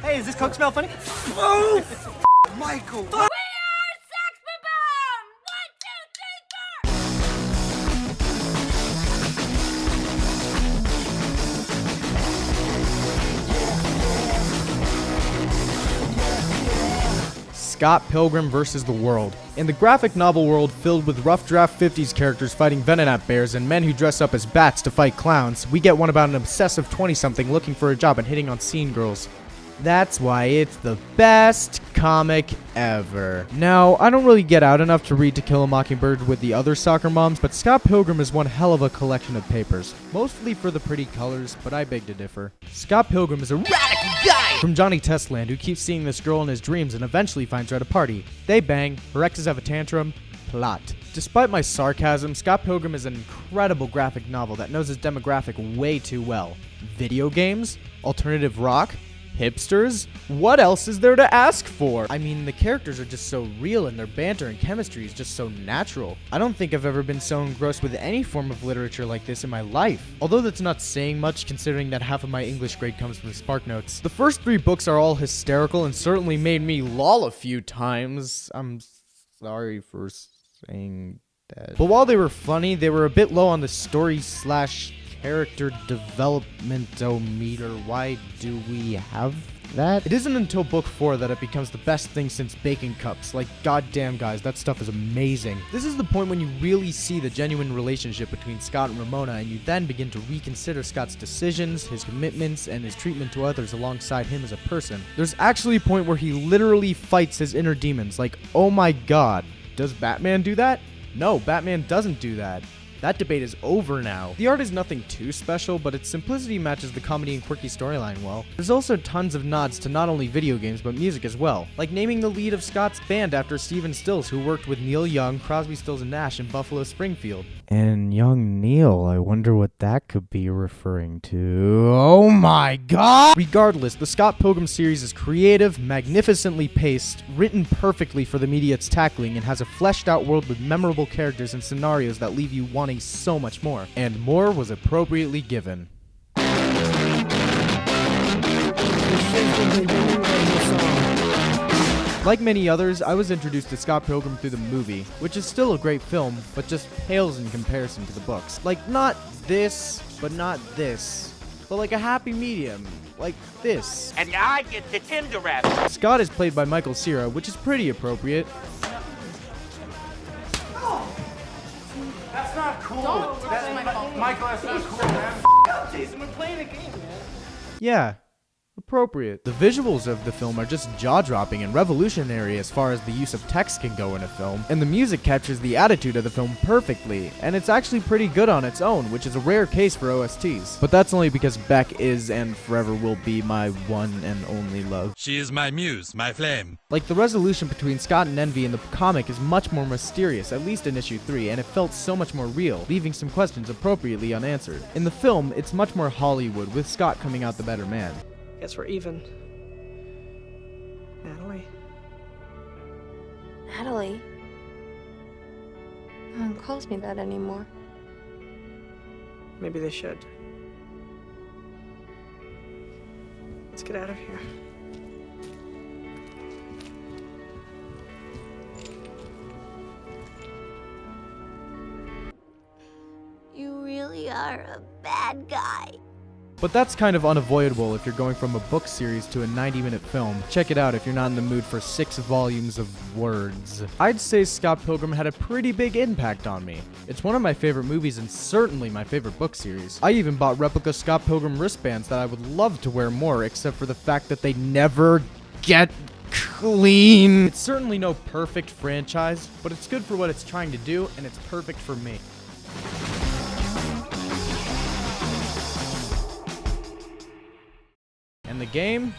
Hey, does this Coke smell funny? Oh, Michael! We are Sex Boom! 1, 2, 3, 4! Scott Pilgrim vs. the World. In the graphic novel world filled with rough draft 50s characters fighting Venonat bears and men who dress up as bats to fight clowns, we get one about an obsessive 20-something looking for a job and hitting on scene girls. That's why it's the best comic ever. Now, I don't really get out enough to read To Kill a Mockingbird with the other soccer moms, but Scott Pilgrim is one hell of a collection of papers. Mostly for the pretty colors, but I beg to differ. Scott Pilgrim is a radical guy from Johnny Testland who keeps seeing this girl in his dreams and eventually finds her at a party. They bang, her exes have a tantrum, plot. Despite my sarcasm, Scott Pilgrim is an incredible graphic novel that knows its demographic way too well. Video games? Alternative rock? Hipsters? What else is there to ask for? I mean, the characters are just so real and their banter and chemistry is just so natural. I don't think I've ever been so engrossed with any form of literature like this in my life. Although that's not saying much considering that half of my English grade comes from SparkNotes. The first 3 books are all hysterical and certainly made me lol a few times. I'm sorry for saying that. But while they were funny, they were a bit low on the story/character development-o-meter. Why do we have that? It isn't until book 4 that it becomes the best thing since baking cups. Like, goddamn guys, that stuff is amazing. This is the point when you really see the genuine relationship between Scott and Ramona, and you then begin to reconsider Scott's decisions, his commitments, and his treatment to others alongside him as a person. There's actually a point where he literally fights his inner demons. Like, oh my god, does Batman do that? No, Batman doesn't do that. That debate is over now. The art is nothing too special, but its simplicity matches the comedy and quirky storyline well. There's also tons of nods to not only video games, but music as well, like naming the lead of Scott's band after Stephen Stills, who worked with Neil Young, Crosby, Stills, and Nash in Buffalo Springfield. And young Neil, I wonder what that could be referring to. Oh my god! Regardless, the Scott Pilgrim series is creative, magnificently paced, written perfectly for the media it's tackling, and has a fleshed out world with memorable characters and scenarios that leave you wanting so much more. And more was appropriately given. Like many others, I was introduced to Scott Pilgrim through the movie, which is still a great film, but just pales in comparison to the books. Like, not this, but not this, but like a happy medium, like this. And I get the Tinder rap. Scott is played by Michael Cera, which is pretty appropriate. That's not cool. Michael, that's not cool, man. Up, Jason, we're playing a game, man. Yeah, appropriate. The visuals of the film are just jaw-dropping and revolutionary as far as the use of text can go in a film, and the music captures the attitude of the film perfectly, and it's actually pretty good on its own, which is a rare case for OSTs. But that's only because Beck is and forever will be my one and only love. She is my muse, my flame. Like, the resolution between Scott and Envy in the comic is much more mysterious, at least in issue 3, and it felt so much more real, leaving some questions appropriately unanswered. In the film, it's much more Hollywood, with Scott coming out the better man. Guess we're even. Natalie? Natalie? No one calls me that anymore. Maybe they should. Let's get out of here. You really are a bad guy. But that's kind of unavoidable if you're going from a book series to a 90-minute film. Check it out if you're not in the mood for 6 volumes of words. I'd say Scott Pilgrim had a pretty big impact on me. It's one of my favorite movies and certainly my favorite book series. I even bought replica Scott Pilgrim wristbands that I would love to wear more, except for the fact that they never get clean. It's certainly no perfect franchise, but it's good for what it's trying to do, and it's perfect for me. And the game?